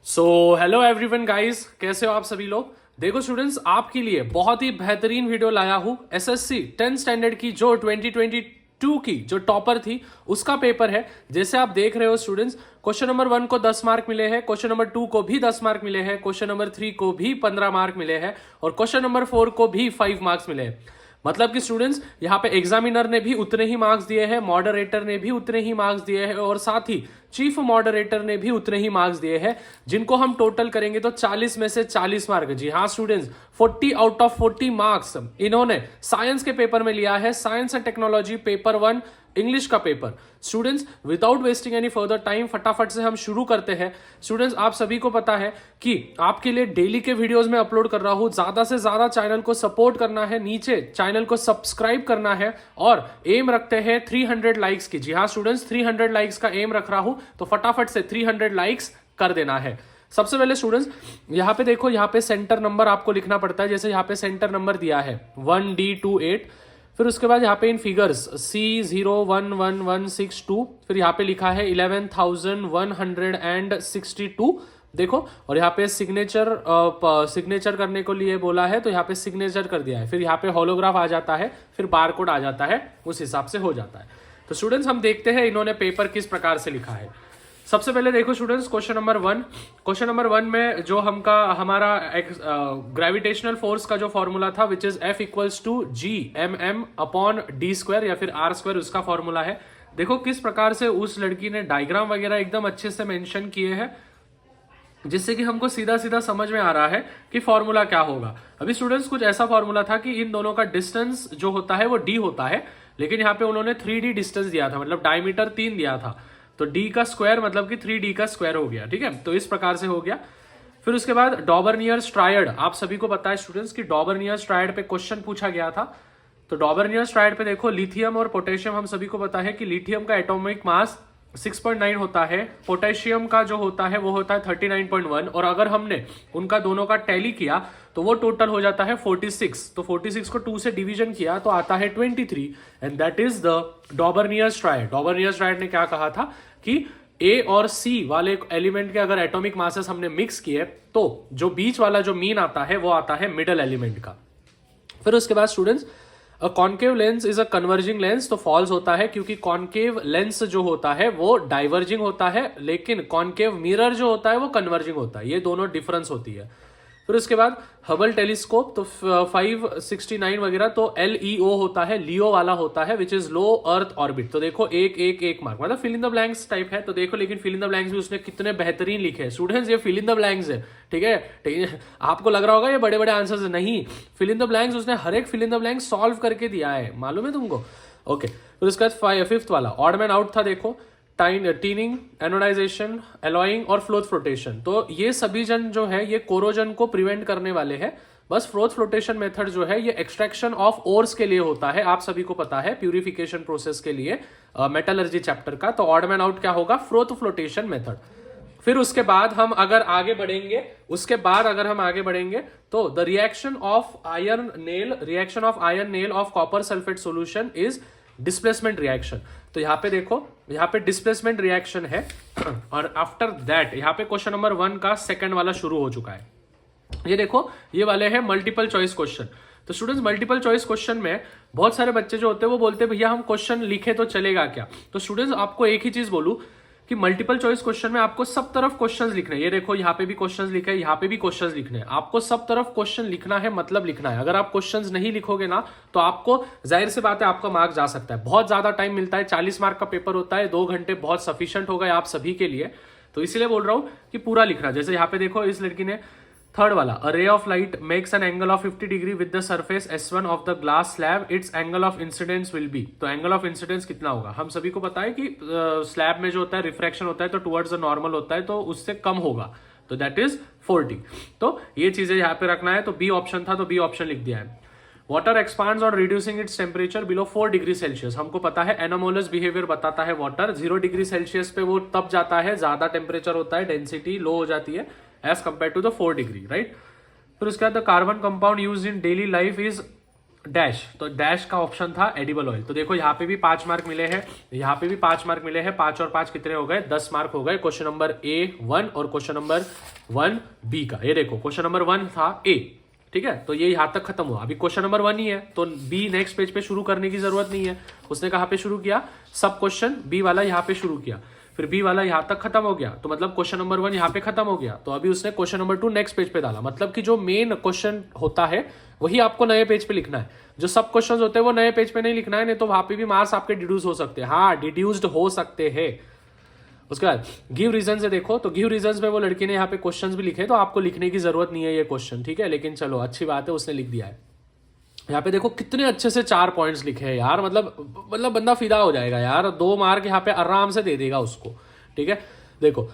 So hello everyone guys, कैसे हो आप सभी लोग। देखो स्टूडेंट्स, आपके लिए बहुत ही बेहतरीन वीडियो लाया हूं। एसएससी 10th स्टैंडर्ड की जो 2022 की जो टॉपर थी उसका पेपर है। जैसे आप देख रहे हो स्टूडेंट्स, क्वेश्चन नंबर 1 को 10 मार्क मिले हैं, क्वेश्चन नंबर 2 को भी 10 मार्क मिले हैं, क्वेश्चन नंबर 3 को भी 15 मार्क मिले हैं और क्वेश्चन नंबर 4 को भी 5 मार्क्स मिले हैं। मतलब कि स्टूडेंट्स यहाँ पे एग्जामिनर ने भी उतने ही मार्क्स दिए हैं, मॉडरेटर ने भी उतने ही मार्क्स दिए हैं और साथ ही चीफ मॉडरेटर ने भी उतने ही मार्क्स दिए हैं, जिनको हम टोटल करेंगे तो 40 में से 40 मार्क। जी हाँ स्टूडेंट्स, 40 आउट ऑफ 40 मार्क्स इन्होंने साइंस के पेपर में लिया है। Science and technology paper 1 English का paper. Students, without wasting any further time फटाफट से हम शुरू करते हैं। स्टूडेंट्स, आप सभी को पता है कि आपके लिए डेली के वीडियोस में अपलोड कर रहा हूं। ज्यादा से ज्यादा चैनल को सपोर्ट करना है, नीचे चैनल को सब्सक्राइब करना है और एम रखते हैं 300 लाइक्स की। जी हाँ स्टूडेंट्स, 300 लाइक्स का एम रख रहा हूं, तो फटाफट से 300 लाइक्स कर देना है। सबसे पहले स्टूडेंट्स यहाँ पे देखो, यहाँ पे सेंटर नंबर आपको लिखना पड़ता है। जैसे यहाँ पे सेंटर नंबर दिया है 1D28, फिर उसके बाद यहाँ पे इन फिगर्स C011162, फिर यहाँ पे लिखा है 11,162। देखो, और यहाँ पे सिग्नेचर करने को लिए बोला है, तो यहाँ पे सिग्नेचर कर दिया है। फिर यहाँ पे होलोग्राफ आ जाता है, फिर बारकोड आ जाता है, उस हिसाब से हो जाता है। तो स्टूडेंट्स, हम देखते हैं इन्होंने पेपर किस प्रकार से लिखा है। सबसे पहले देखो students, question number 1। Question number 1 में जो हमारा ग्रेविटेशनल फोर्स का जो फॉर्मूला था, which is F equals to G/m/d² या फिर r², उसका फॉर्मूला है। देखो किस प्रकार से उस लड़की ने डायग्राम वगैरह एकदम अच्छे से मेंशन किए हैं, जिससे कि हमको सीधा सीधा समझ में आ रहा है कि फॉर्मूला क्या होगा। अभी स्टूडेंट्स, कुछ ऐसा फॉर्मूला था कि इन दोनों का डिस्टेंस जो होता है वो d होता है, लेकिन यहाँ पे उन्होंने 3D डिस्टेंस दिया था, मतलब डायमीटर 3 दिया था, तो d का स्क्वायर मतलब कि 3D का स्क्वायर हो गया। ठीक है, तो इस प्रकार से हो गया। फिर उसके बाद डॉबरनियर्स ट्रायड, आप सभी को पता है स्टूडेंट्स कि डॉबरनियर्स ट्रायड पे क्वेश्चन पूछा गया था। तो डॉबरनियर्स ट्रायड पे देखो, लिथियम और पोटेशियम, हम सभी को पता है कि लिथियम का एटॉमिक मास 6.9 होता है, पोटेशियम का जो होता है वो होता है 39.1, और अगर हमने उनका दोनों का टैली किया तो वो टोटल हो जाता है 46। तो 46 को 2 से डिवीजन किया तो आता है 23, and that is the Dobereiner's triad. Dobereiner's triad ने क्या कहा था कि ए और सी वाले एलिमेंट के अगर एटॉमिक मासेस हमने मिक्स किए तो जो बीच वाला जो मीन आता है वो आता है मिडल एलिमेंट का। फिर उसके बाद students, a concave lens is a converging lens, तो फॉल्स होता है, क्योंकि कॉन्केव लेंस जो होता है वो डाइवर्जिंग होता है, लेकिन कॉन्केव मिरर जो होता है वो कन्वर्जिंग होता है। ये दोनों डिफरेंस होती है। फिर उसके बाद हबल टेलीस्कोप, तो 569 वगैरह, तो LEO होता है, लियो वाला होता है, which is low earth orbit. तो देखो एक मार्क, मतलब fill in the blanks type है। तो देखो, लेकिन फिल इन द ब्लैंक्स भी उसने कितने बेहतरीन लिखे हैं स्टूडेंट्स। ये फिल इन द ब्लैंक्स है, ठीक है। आपको लग रहा होगा ये बड़े बड़े आंसर्स है, नहीं। फिल इन द ब्लैंक्स उसने हर एक fill in the blank solve करके दिया है, मालूम है तुमको। ओके, फिर उसके बाद 5th वाला ऑड मैन आउट था। देखो, टीनिंग, एनोडाइजेशन, एलॉइंग और फ्लोथ फ्लोटेशन, तो ये सभी जन जो है ये कोरोजन को प्रिवेंट करने वाले हैं। बस फ्लोथ फ्लोटेशन मेथड जो है ये एक्सट्रैक्शन ऑफ ओर्स के लिए होता है, आप सभी को पता है, प्यूरिफिकेशन प्रोसेस के लिए, मेटलर्जी चैप्टर का। तो ऑड मैन आउट क्या होगा, फ्लोथ फ्लोटेशन मेथड। फिर उसके बाद हम अगर आगे बढ़ेंगे तो the reaction of iron nail of copper sulphate solution is displacement reaction. तो यहाँ पे देखो, यहाँ पे डिस्प्लेसमेंट रिएक्शन है, और आफ्टर दैट यहाँ पे क्वेश्चन नंबर 1 का सेकंड वाला शुरू हो चुका है। ये देखो, ये वाले हैं मल्टीपल चॉइस क्वेश्चन। तो स्टूडेंट्स, मल्टीपल चॉइस क्वेश्चन में बहुत सारे बच्चे जो होते हैं वो बोलते हैं भैया हम क्वेश्चन लिखे तो चलेगा क्या। तो स्टूडेंट्स, आपको एक ही चीज बोलूं कि मल्टीपल चॉइस क्वेश्चन में आपको सब तरफ क्वेश्चंस लिखने हैं। ये देखो, यहाँ पे भी क्वेश्चंस लिखे हैं, यहाँ पे भी क्वेश्चंस लिखने हैं। आपको सब तरफ क्वेश्चन लिखना है, मतलब लिखना है। अगर आप क्वेश्चंस नहीं लिखोगे ना तो आपको, जाहिर सी बात है, आपका मार्क जा सकता है। बहुत ज्यादा टाइम मिलता है, 40 मार्क का पेपर होता है, 2 घंटे बहुत सफिशियंट हो गए आप सभी के लिए। तो इसीलिए बोल रहा हूं कि पूरा लिखना। जैसे यहाँ पे देखो, इस लड़की ने थर्ड वाला, a ray of light makes an angle of 50 degree with the surface S1 of the glass slab, its angle of incidence will be. तो एंगल ऑफ इंसिडेंस कितना होगा, हम सभी को पता है कि स्लैब में जो होता है रिफ्रैक्शन होता है तो टुवर्ड्स द नॉर्मल होता है, तो उससे कम होगा, तो दैट इज 40। तो ये चीजें यहाँ पे रखना है। तो बी ऑप्शन था, तो बी ऑप्शन लिख दिया है। Water expands on reducing its temperature below 4 degree Celsius, हमको पता है एनोमोलस बिहेवियर बताता है वाटर। 0 डिग्री सेल्सियस पे वो तब जाता है, ज्यादा टेम्परेचर होता है, डेंसिटी लो हो जाती है as compare to the 4 degree, right. फिर उसके बाद the carbon compound use in daily life is dash, तो डैश का ऑप्शन था एडिबल ऑयल। तो देखो यहाँ पे भी 5 मार्क मिले हैं, यहाँ पे भी 5 मार्क मिले हैं। 5 और 5 कितने हो गए? 10 मार्क हो गए क्वेश्चन नंबर A1 और क्वेश्चन नंबर 1B का। ये देखो क्वेश्चन नंबर 1 था A, ठीक है, तो ये यहाँ तक खत्म हुआ। अभी क्वेश्चन नंबर 1 ही है, तो B नेक्स्ट पेज पे शुरू करने की जरूरत नहीं है। उसने कहाँ पे शुरू किया? सब क्वेश्चन B वाला यहाँ पे शुरू किया, फिर B वाला यहाँ तक खत्म हो गया, तो मतलब क्वेश्चन नंबर 1 यहाँ पे खत्म हो गया। तो अभी उसने क्वेश्चन नंबर 2 नेक्स्ट पेज पे डाला, मतलब कि जो मेन क्वेश्चन होता है वही आपको नए पेज पे लिखना है। जो सब क्वेश्चंस होते हैं वो नए पेज पे नहीं लिखना है, नहीं तो वहां पे भी मार्क्स आपके डिड्यूस हो सकते हैं। हाँ, डिड्यूस्ड हो सकते हैं। उसके बाद गिव रीजन से देखो, तो गिव रीजन में वो लड़की ने यहाँ पे क्वेश्चंस भी लिखे, तो आपको लिखने की जरूरत नहीं है ये क्वेश्चन, ठीक है, लेकिन चलो अच्छी बात है उसने लिख दिया है। यहाँ पे देखो कितने अच्छे से 4 पॉइंट्स लिखे हैं यार, मतलब बंदा फिदा हो जाएगा यार। 2 मार्क यहाँ पे आराम से दे देगा उसको, ठीक है। देखो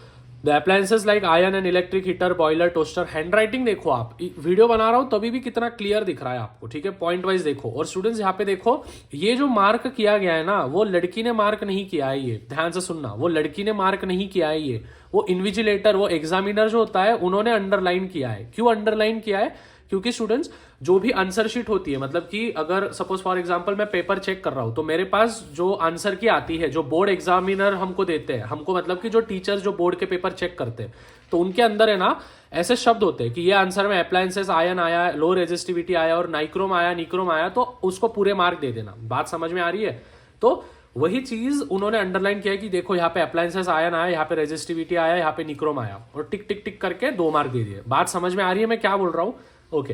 the appliances like iron and electric heater, boiler, toaster. Hand writing देखो, आप वीडियो बना रहा हूं तभी भी कितना क्लियर दिख रहा है आपको, ठीक है। पॉइंट वाइज देखो। और स्टूडेंट्स यहाँ पे देखो, ये जो मार्क किया गया है ना, वो लड़की ने मार्क नहीं किया है, ये ध्यान से सुनना, वो लड़की ने मार्क नहीं किया है ये, वो इन्विजिलेटर, वो एग्जामिनर जो होता है उन्होंने अंडरलाइन किया है। क्यों अंडरलाइन किया है? क्योंकि स्टूडेंट्स जो भी आंसर शीट होती है, मतलब कि अगर सपोज फॉर एग्जांपल मैं पेपर चेक कर रहा हूं, तो मेरे पास जो आंसर की आती है, जो बोर्ड एग्जामिनर हमको देते हैं, हमको मतलब कि जो टीचर्स जो बोर्ड के पेपर चेक करते हैं, तो उनके अंदर है ना ऐसे शब्द होते हैं कि ये आंसर में अप्लायंसेस आयन आया, लो रेजिस्टिविटी आया और नाइक्रोम आया, निक्रोम आया, तो उसको पूरे मार्क दे देना। बात समझ में आ रही है? तो वही चीज उन्होंने अंडरलाइन किया कि देखो यहाँ पे अप्लायंसेस आयन आया, यहाँ पे रेजिस्टिविटी आया, यहाँ पे निक्रोम आया, और टिक टिक टिक करके 2 मार्क दे दिए। बात समझ में आ रही है मैं क्या बोल रहा हूँ? ओके।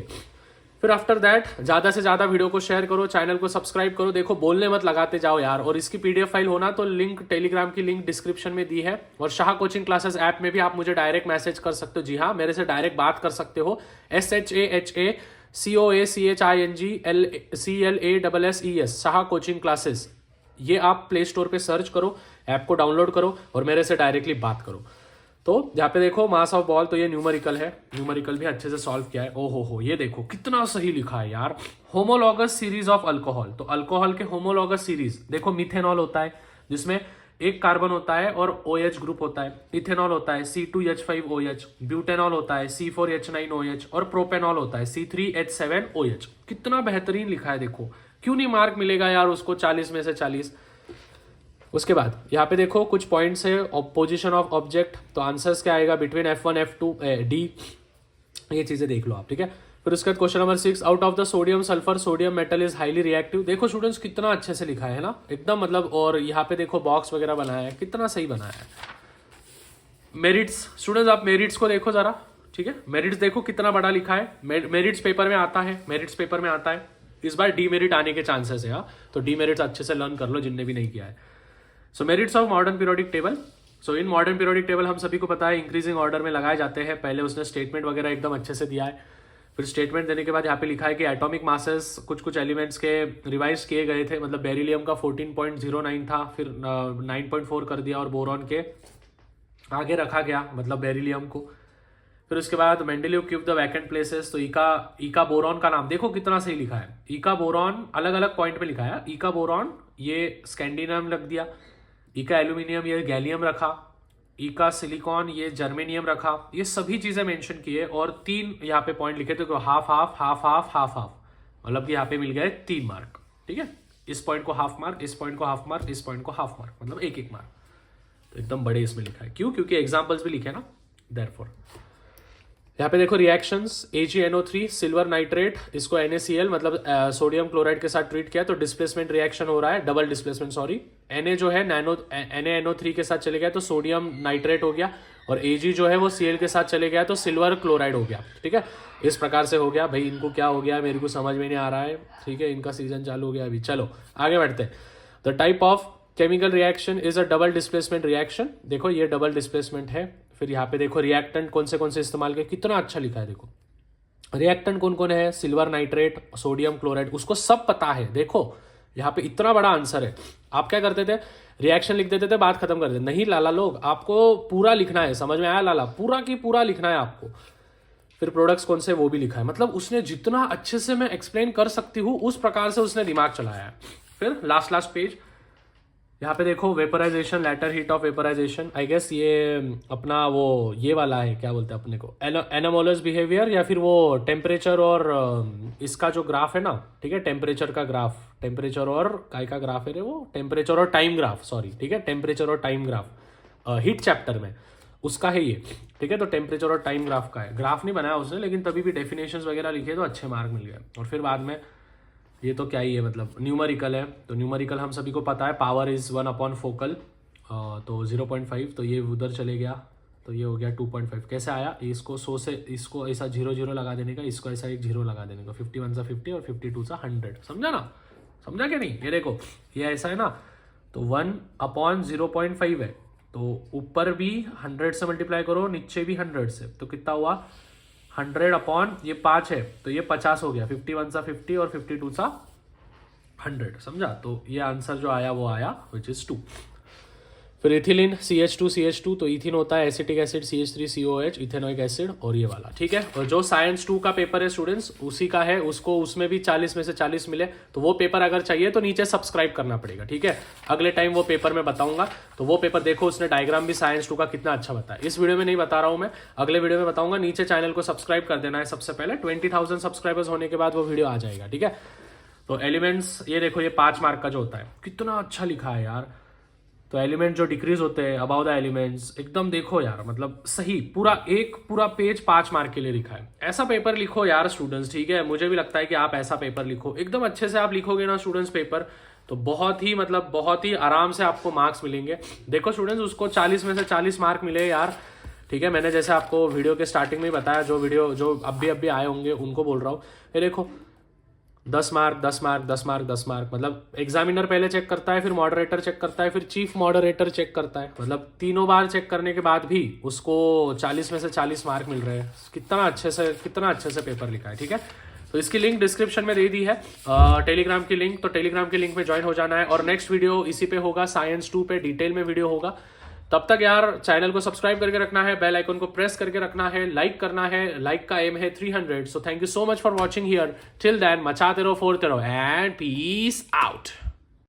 फिर आफ्टर दैट ज्यादा से ज्यादा वीडियो को शेयर करो, चैनल को सब्सक्राइब करो। देखो बोलने मत लगाते जाओ यार। और इसकी पीडीएफ फाइल होना तो लिंक, टेलीग्राम की लिंक डिस्क्रिप्शन में दी है, और शाह कोचिंग क्लासेस ऐप में भी आप मुझे डायरेक्ट मैसेज कर सकते हो। जी हाँ, मेरे से डायरेक्ट बात कर सकते हो। SHAHACOACHINGLCLASSES शाह कोचिंग क्लासेस, ये आप प्ले स्टोर पे सर्च करो, ऐप को डाउनलोड करो और मेरे से डायरेक्टली बात करो। तो यहाँ पे देखो मास ऑफ बॉल, तो ये न्यूमेरिकल है, न्यूमेरिकल भी अच्छे से सॉल्व किया है। ओहो हो, ये देखो कितना सही लिखा है यार। होमोलॉगस सीरीज ऑफ अल्कोहल, तो अल्कोहल के होमोलॉगस सीरीज देखो, मिथेनॉल होता है जिसमें एक कार्बन होता है और OH ग्रुप होता है, इथेनॉल होता है C2H5OH, ब्यूटेनॉल होता है C4H9OH और प्रोपेनॉल होता है C3H7OH। कितना बेहतरीन लिखा है देखो, क्यों नहीं मार्क मिलेगा यार उसको 40 में से 40। उसके बाद यहाँ पे देखो कुछ पॉइंट्स है, पोजीशन ऑफ ऑब्जेक्ट, तो आंसर्स क्या आएगा? बिटवीन F1 F2 D, ये चीजें देख लो आप, ठीक है। फिर उसके बाद question number 6, out of the sodium sulphur sodium metal is highly reactive. देखो स्टूडेंट्स कितना अच्छे से लिखा है ना, एकदम मतलब। और यहाँ पे देखो बॉक्स वगैरह बनाया है, कितना सही बनाया है। मेरिट्स, स्टूडेंट्स आप मेरिट्स को देखो जरा, ठीक है। मेरिट्स देखो कितना बड़ा लिखा है, मेरिट्स पेपर में आता है, मेरिट्स पेपर में आता है। इस बार डीमेरिट आने के चांसेस है, तो डीमेरिट्स अच्छे से लर्न कर लो जिनने भी नहीं किया है। So merits of modern periodic table. So in modern periodic table हम सभी को पता है इंक्रीजिंग ऑर्डर में लगाए जाते हैं। पहले उसने स्टेटमेंट वगैरह एकदम अच्छे से दिया है। फिर स्टेटमेंट देने के बाद यहाँ पे लिखा है कि एटॉमिक मासेस कुछ एलिमेंट्स के रिवाइज किए गए थे, मतलब बेरिलियम का 14.09 था, फिर 9.4 कर दिया और बोरॉन के आगे रखा गया, मतलब बेरिलियम को। फिर उसके बाद Mendeleev cube the vacant places, तो इका बोरॉन का नाम देखो कितना सही लिखा है। इका बोरॉन अलग अलग पॉइंट पे लिखा है। इका बोरॉन ये स्कैंडिनम लग दिया, इका एल्यूमिनियम ये गैलियम रखा, इका सिलिकॉन ये जर्मेनियम रखा, ये सभी चीजें मेंशन की है। और 3 यहाँ पे पॉइंट लिखे थे, तो half half half half half half, मतलब कि यहाँ पे मिल गए 3 मार्क, ठीक है। इस पॉइंट को हाफ मार्क, इस पॉइंट को हाफ मार्क, इस पॉइंट को हाफ मार्क, मतलब 1-1 मार्क। तो एकदम बड़े इसमें लिखा है, क्यों? क्योंकि एग्जाम्पल्स भी लिखे ना, देयरफॉर। यहाँ पे देखो रिएक्शंस, AgNO3 सिल्वर नाइट्रेट, इसको NaCl मतलब सोडियम क्लोराइड के साथ ट्रीट किया, तो डिस्प्लेसमेंट रिएक्शन हो रहा है, डबल डिस्प्लेसमेंट सॉरी। Na जो है NaNO3 के साथ चले गया तो सोडियम नाइट्रेट हो गया, और Ag जो है वो Cl के साथ चले गया तो सिल्वर क्लोराइड हो गया, ठीक है। इस प्रकार से हो गया। भाई इनको क्या हो गया मेरे को समझ में नहीं आ रहा है, ठीक है, इनका सीजन चालू हो गया अभी। चलो आगे बढ़ते हैं। The type of chemical reaction is a double displacement reaction, देखो ये डबल डिस्प्लेसमेंट है। फिर यहाँ पे देखो रिएक्टेंट कौन से इस्तेमाल किए, कितना अच्छा लिखा है देखो। रिएक्टेंट कौन कौन है? सिल्वर नाइट्रेट, सोडियम क्लोराइड, उसको सब पता है। देखो यहाँ पे इतना बड़ा आंसर है। आप क्या करते थे? रिएक्शन लिख देते थे, बात खत्म कर देते। नहीं लाला लोग, आपको पूरा लिखना है, समझ में आया लाला? पूरा की पूरा लिखना है आपको। फिर प्रोडक्ट्स कौन से वो भी लिखा है, मतलब उसने जितना अच्छे से मैं एक्सप्लेन कर सकती हूँ उस प्रकार से उसने दिमाग चलाया है। फिर लास्ट पेज, यहाँ पे देखो vaporization, latent heat of vaporization, I guess ये अपना वो ये वाला है, क्या बोलते हैं अपने को, एनोमोलस बिहेवियर, या फिर वो टेम्परेचर और इसका जो ग्राफ है ना, ठीक है, टेम्परेचर का ग्राफ, टेम्परेचर और काय का ग्राफ है रे वो, टेम्परेचर और टाइम ग्राफ, सॉरी, ठीक है, टेम्परेचर और टाइम ग्राफ हीट चैप्टर में उसका है ये, ठीक है। तो टेम्परेचर और टाइम ग्राफ का है, ग्राफ नहीं बनाया उसने, लेकिन तभी भी डेफिनेशंस वगैरह लिखे तो अच्छे मार्क मिल गए। और फिर बाद में ये तो क्या ही है, मतलब न्यूमेरिकल है, तो न्यूमेरिकल हम सभी को पता है, पावर इज 1 अपॉन फोकल, तो 0.5, तो ये उधर चले गया, तो ये हो गया 2.5। कैसे आया, इसको 100 से इसको ऐसा 0 0 लगा देने का, इसको ऐसा एक 0 लगा देने का, 51 सा 50 और 52 सा 100, समझा ना, समझा क्या नहीं, ये देखो ये ऐसा है ना, तो 1 अपॉन 0.5 है, तो ऊपर भी 100 से मल्टीप्लाई करो, नीचे भी 100 से, तो कितना हुआ 100 अपॉन ये 5 है, तो ये 50 हो गया, 51 सा 50 और 52 सा 100, समझा। तो ये आंसर जो आया वो आया विच इज 2। फिर इथिलीन CH2, तो इथिन होता है acetic acid, CH3COH, ethanoic acid, और ये वाला, ठीक है। और जो साइंस 2 का पेपर है स्टूडेंट्स, उसी का है, उसको उसमें भी 40 में से 40 मिले, तो वो पेपर अगर चाहिए तो नीचे सब्सक्राइब करना पड़ेगा, ठीक है। अगले टाइम वो पेपर में बताऊंगा, तो वो पेपर देखो, उसने डायग्राम भी साइंस 2 का कितना अच्छा बताया। इस वीडियो में नहीं बता रहा हूं मैं, अगले वीडियो में बताऊंगा। नीचे चैनल को सब्सक्राइब कर देना है सबसे पहले, 20,000 सब्सक्राइबर्स होने के बाद वो वीडियो आ जाएगा, ठीक है। तो एलिमेंट्स, ये देखो, ये 5 मार्क का जो होता है, कितना अच्छा लिखा है यार। तो एलिमेंट जो डिक्रीज होते हैं अबाउट द एलिमेंट्स, एकदम देखो यार, मतलब सही, पूरा पेज 5 मार्क के लिए लिखा है। ऐसा पेपर लिखो यार स्टूडेंट्स, ठीक है। मुझे भी लगता है कि आप ऐसा पेपर लिखो, एकदम अच्छे से आप लिखोगे ना स्टूडेंट्स पेपर, तो बहुत ही आराम से आपको मार्क्स मिलेंगे। देखो स्टूडेंट्स, उसको 40 में से 40 मार्क मिले यार, ठीक है। मैंने जैसे आपको वीडियो के स्टार्टिंग में ही बताया, जो वीडियो जो अभी आए होंगे उनको बोल रहा हूँ, ये देखो 10 मार्क 10 मार्क 10 मार्क 10 मार्क, मतलब एग्जामिनर पहले चेक करता है, फिर मॉडरेटर चेक करता है, फिर चीफ मॉडरेटर चेक करता है, मतलब तीनों बार चेक करने के बाद भी उसको 40 में से 40 मार्क मिल रहे हैं। कितना अच्छे से पेपर लिखा है, ठीक है। तो इसकी लिंक डिस्क्रिप्शन में दे दी है, टेलीग्राम की लिंक, तो टेलीग्राम की लिंक में ज्वाइन हो जाना है। और नेक्स्ट वीडियो इसी पे होगा, साइंस 2 पे डिटेल में वीडियो होगा। तब तक यार चैनल को सब्सक्राइब करके रखना है, बेल आइकन को प्रेस करके रखना है, लाइक करना है, लाइक का एम है 300। So thank you so much for watching here, till then मचाते रहो, फोड़ते रहो, एंड पीस आउट।